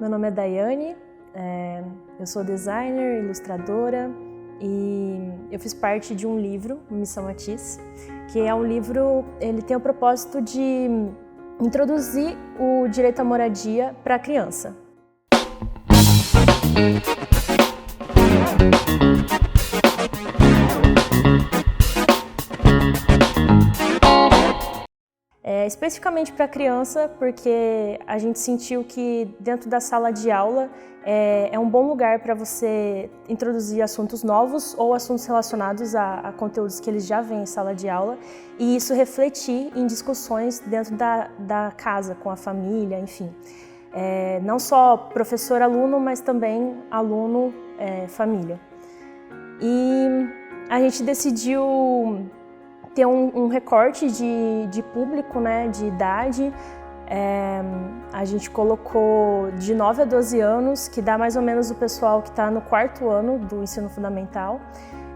Meu nome é Daiane, eu sou designer, ilustradora e eu fiz parte de um livro, Missão Atis, que é um livro, ele tem o propósito de introduzir o direito à moradia para a criança. Especificamente para a criança, porque a gente sentiu que dentro da sala de aula é um bom lugar para você introduzir assuntos novos ou assuntos relacionados a conteúdos que eles já veem em sala de aula e isso refletir em discussões dentro da casa, com a família, enfim. Não só professor-aluno, mas também aluno-família. E a gente decidiu ter um recorte de público, né, de idade. A gente colocou de 9 a 12 anos, que dá mais ou menos o pessoal que está no 4º ano do ensino fundamental,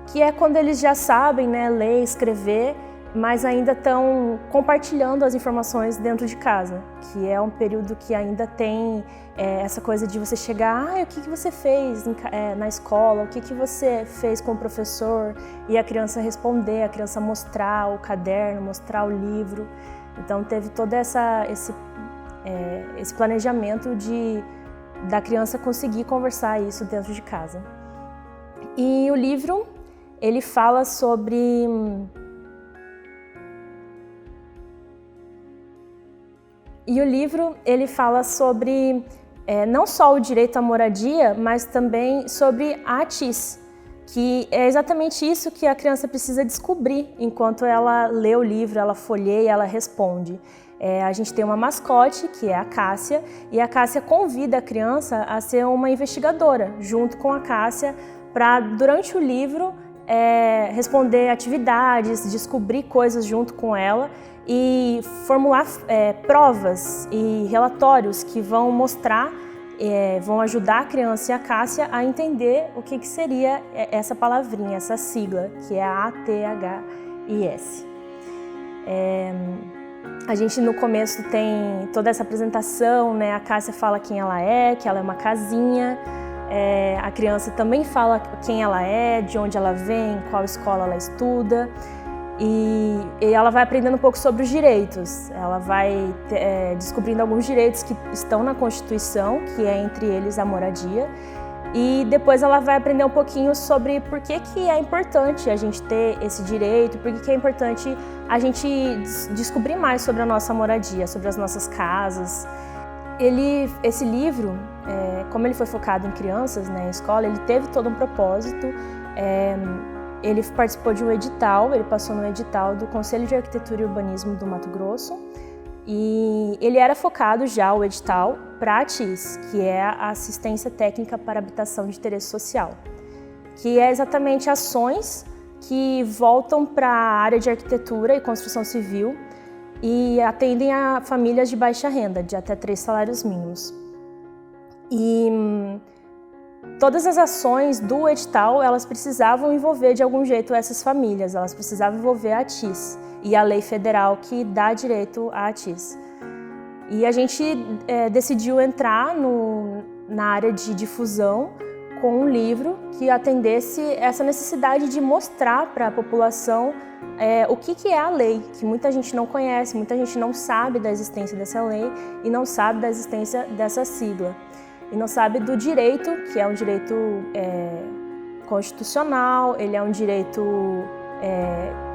que é quando eles já sabem, né, ler, escrever, mas ainda estão compartilhando as informações dentro de casa, que é um período que ainda tem essa coisa de você chegar, o que você fez na escola, o que você fez com o professor, e a criança responder, a criança mostrar o caderno, mostrar o livro. Então teve todo esse planejamento da criança conseguir conversar isso dentro de casa. E o livro, ele fala sobre não só o direito à moradia, mas também sobre a ATIS, que é exatamente isso que a criança precisa descobrir enquanto ela lê o livro, ela folheia, ela responde. A gente tem uma mascote, que é a Cássia, e a Cássia convida a criança a ser uma investigadora, junto com a Cássia, para, durante o livro, responder atividades, descobrir coisas junto com ela e formular provas e relatórios que vão mostrar, vão ajudar a criança e a Cássia a entender o que seria essa palavrinha, essa sigla, que é a ATHIS. A gente no começo tem toda essa apresentação, né? A Cássia fala quem ela é, que ela é uma casinha. A criança também fala quem ela é, de onde ela vem, qual escola ela estuda. E ela vai aprendendo um pouco sobre os direitos. Ela vai descobrindo alguns direitos que estão na Constituição, que é entre eles a moradia. E depois ela vai aprender um pouquinho sobre por que é importante a gente ter esse direito, por que é importante a gente descobrir mais sobre a nossa moradia, sobre as nossas casas. Esse livro, como ele foi focado em crianças, né, em escola, ele teve todo um propósito. Ele participou de um edital, ele passou no edital do Conselho de Arquitetura e Urbanismo do Mato Grosso e ele era focado já, o edital, para a ATIS, que é a Assistência Técnica para Habitação de Interesse Social, que é exatamente ações que voltam para a área de arquitetura e construção civil e atendem a famílias de baixa renda, de até 3 salários mínimos. E todas as ações do edital, elas precisavam envolver de algum jeito essas famílias, elas precisavam envolver a ATIS e a lei federal que dá direito à ATIS. E a gente decidiu entrar na área de difusão com um livro que atendesse essa necessidade de mostrar para a população o que é a lei, que muita gente não conhece, muita gente não sabe da existência dessa lei e não sabe da existência dessa sigla. E não sabe do direito, que é um direito constitucional, ele é um direito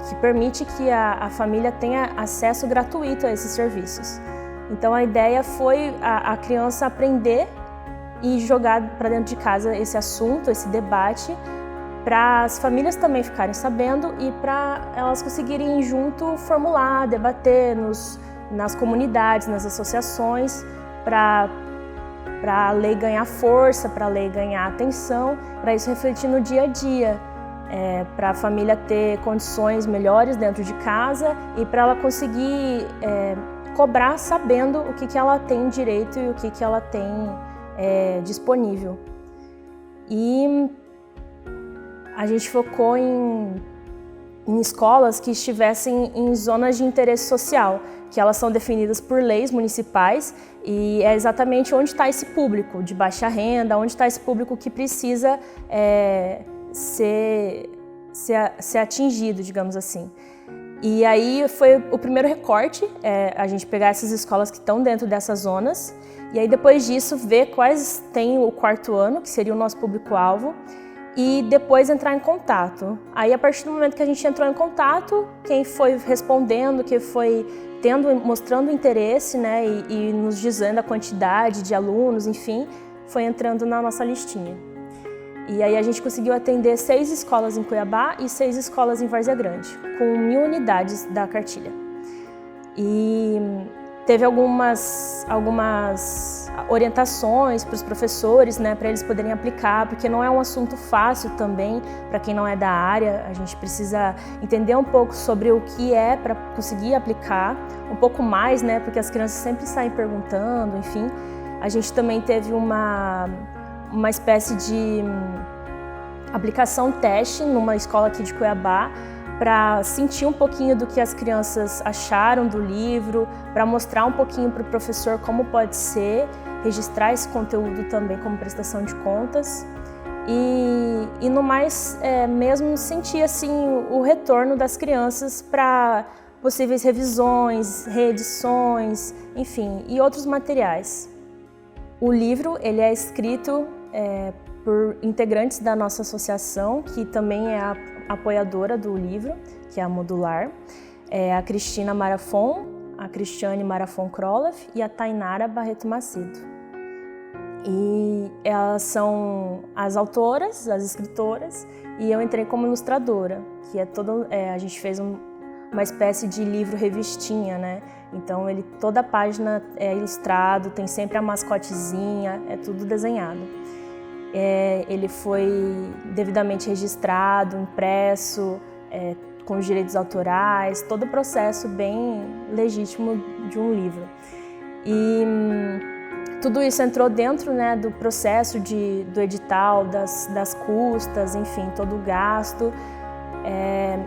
que permite que a família tenha acesso gratuito a esses serviços. Então a ideia foi a criança aprender e jogar para dentro de casa esse assunto, esse debate, para as famílias também ficarem sabendo e para elas conseguirem junto formular, debater nas comunidades, nas associações, para a lei ganhar força, para a lei ganhar atenção, para isso refletir no dia a dia, para a família ter condições melhores dentro de casa e para ela conseguir cobrar sabendo o que ela tem direito e o que ela tem disponível. E a gente focou em escolas que estivessem em zonas de interesse social, que elas são definidas por leis municipais e é exatamente onde está esse público de baixa renda, onde está esse público que precisa ser atingido, digamos assim. E aí foi o primeiro recorte, a gente pegar essas escolas que estão dentro dessas zonas e aí depois disso ver quais tem o quarto ano, que seria o nosso público-alvo, e depois entrar em contato. Aí a partir do momento que a gente entrou em contato, quem foi respondendo, quem foi mostrando interesse, né, e nos dizendo a quantidade de alunos, enfim, foi entrando na nossa listinha. E aí a gente conseguiu atender 6 escolas em Cuiabá e 6 escolas em Várzea Grande, com 1.000 unidades da cartilha. E teve algumas orientações para os professores, né, para eles poderem aplicar, porque não é um assunto fácil também para quem não é da área. A gente precisa entender um pouco sobre o que é para conseguir aplicar, um pouco mais, né, porque as crianças sempre saem perguntando, enfim. A gente também teve uma espécie de aplicação teste numa escola aqui de Cuiabá, para sentir um pouquinho do que as crianças acharam do livro, para mostrar um pouquinho para o professor como pode ser, registrar esse conteúdo também como prestação de contas e no mais mesmo sentir assim o retorno das crianças para possíveis revisões, reedições, enfim, e outros materiais. O livro ele é escrito por integrantes da nossa associação, que também é a apoiadora do livro, que é a Modular, a Cristina Marafon, a Cristiane Marafon Kroloff e a Tainara Barreto Macedo. E elas são as autoras, as escritoras, e eu entrei como ilustradora, que a gente fez uma espécie de livro revistinha, né? Então toda a página é ilustrado, tem sempre a mascotezinha, é tudo desenhado. Ele foi devidamente registrado, impresso, com os direitos autorais, todo o processo bem legítimo de um livro. E tudo isso entrou dentro, né, do processo do edital, das custas, enfim, todo o gasto.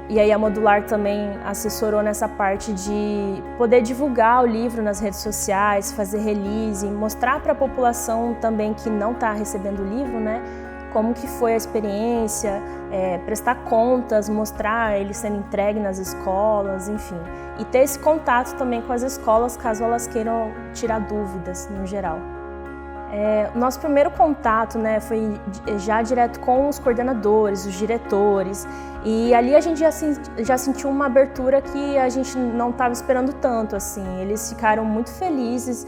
E aí a Modular também assessorou nessa parte de poder divulgar o livro nas redes sociais, fazer release, mostrar para a população também que não está recebendo o livro, né, como que foi a experiência, prestar contas, mostrar ele sendo entregue nas escolas, enfim. E ter esse contato também com as escolas, caso elas queiram tirar dúvidas, no geral. O nosso primeiro contato, né, foi já direto com os coordenadores, os diretores, e ali a gente já sentiu uma abertura que a gente não estava esperando tanto, assim. Eles ficaram muito felizes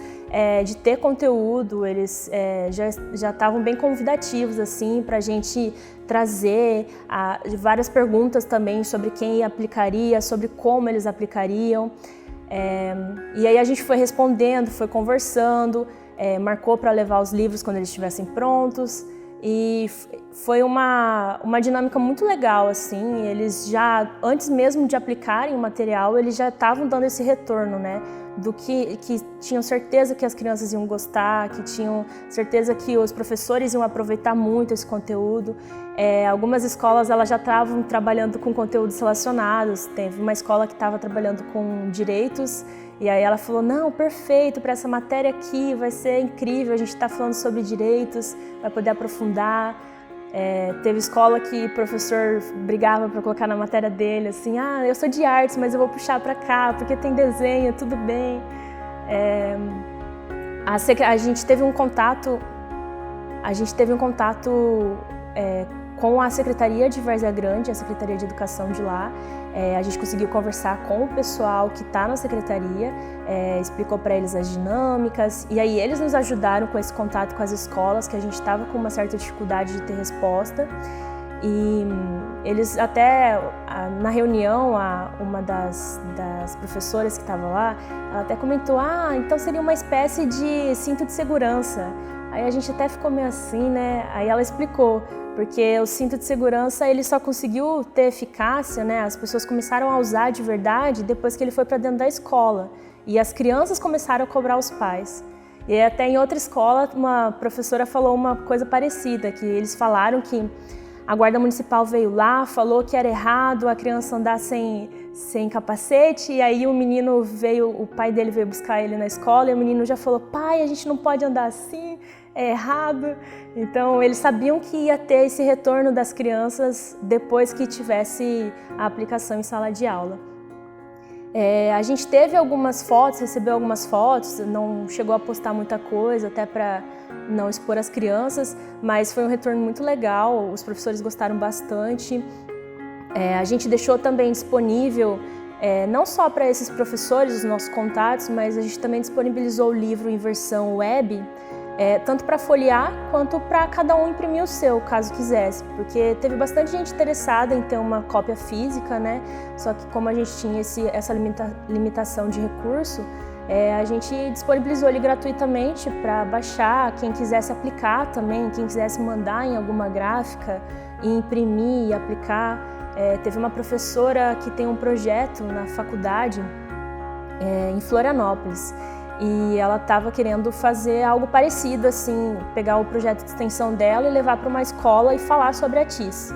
de ter conteúdo, eles já estavam bem convidativos, assim, para a gente trazer várias perguntas também sobre quem aplicaria, sobre como eles aplicariam. E aí a gente foi respondendo, foi conversando, marcou para levar os livros quando eles estivessem prontos e foi uma dinâmica muito legal, assim. Eles já, antes mesmo de aplicarem o material, eles já estavam dando esse retorno, né, do que tinham certeza que as crianças iam gostar, que tinham certeza que os professores iam aproveitar muito esse conteúdo. Algumas escolas elas já estavam trabalhando com conteúdos relacionados. Teve uma escola que estava trabalhando com direitos e aí ela falou, não, perfeito, para essa matéria aqui vai ser incrível, a gente está falando sobre direitos, vai poder aprofundar. Teve escola que o professor brigava para colocar na matéria dele, assim, eu sou de artes, mas eu vou puxar para cá, porque tem desenho, tudo bem. A gente teve um contato com a Secretaria de Várzea Grande, a Secretaria de Educação de lá. A gente conseguiu conversar com o pessoal que está na secretaria, explicou para eles as dinâmicas, e aí eles nos ajudaram com esse contato com as escolas, que a gente estava com uma certa dificuldade de ter resposta. E eles até, na reunião, uma das professoras que estava lá, ela até comentou, então seria uma espécie de cinto de segurança. Aí a gente até ficou meio assim, né? Aí ela explicou, porque o cinto de segurança ele só conseguiu ter eficácia, né? As pessoas começaram a usar de verdade depois que ele foi para dentro da escola. E as crianças começaram a cobrar os pais. E até em outra escola, uma professora falou uma coisa parecida, que eles falaram que a guarda municipal veio lá, falou que era errado a criança andar sem sem capacete, e aí o pai dele veio buscar ele na escola e o menino já falou: pai, a gente não pode andar assim, é errado. Então eles sabiam que ia ter esse retorno das crianças depois que tivesse a aplicação em sala de aula. A gente teve algumas fotos, recebeu algumas fotos, não chegou a postar muita coisa, até para não expor as crianças, mas foi um retorno muito legal, os professores gostaram bastante. A gente deixou também disponível, não só para esses professores, os nossos contatos, mas a gente também disponibilizou o livro em versão web, tanto para folhear quanto para cada um imprimir o seu, caso quisesse, porque teve bastante gente interessada em ter uma cópia física, né? Só que como a gente tinha essa limitação de recurso, a gente disponibilizou ele gratuitamente para baixar, quem quisesse aplicar também, quem quisesse mandar em alguma gráfica e imprimir e aplicar. Teve uma professora que tem um projeto na faculdade em Florianópolis e ela estava querendo fazer algo parecido, assim, pegar o projeto de extensão dela e levar para uma escola e falar sobre a TIS.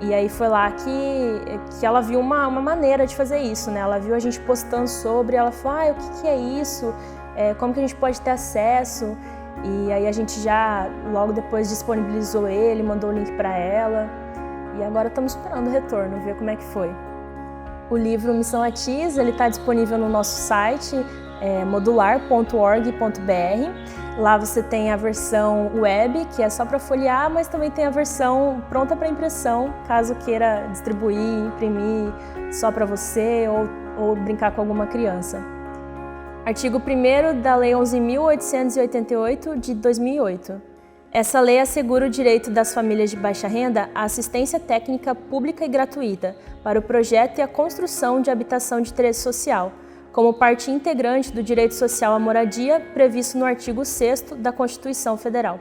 E aí foi lá que ela viu uma maneira de fazer isso, né? Ela viu a gente postando sobre, ela falou: o que é isso? Como que a gente pode ter acesso? E aí a gente já, logo depois, disponibilizou ele, mandou o link para ela. E agora estamos esperando o retorno, ver como é que foi. O livro Missão ATIS, ele está disponível no nosso site, modular.org.br. Lá você tem a versão web, que é só para folhear, mas também tem a versão pronta para impressão, caso queira distribuir, imprimir só para você ou brincar com alguma criança. Artigo 1º da Lei 11.888, de 2008. Essa lei assegura o direito das famílias de baixa renda à assistência técnica pública e gratuita para o projeto e a construção de habitação de interesse social, como parte integrante do direito social à moradia previsto no artigo 6º da Constituição Federal.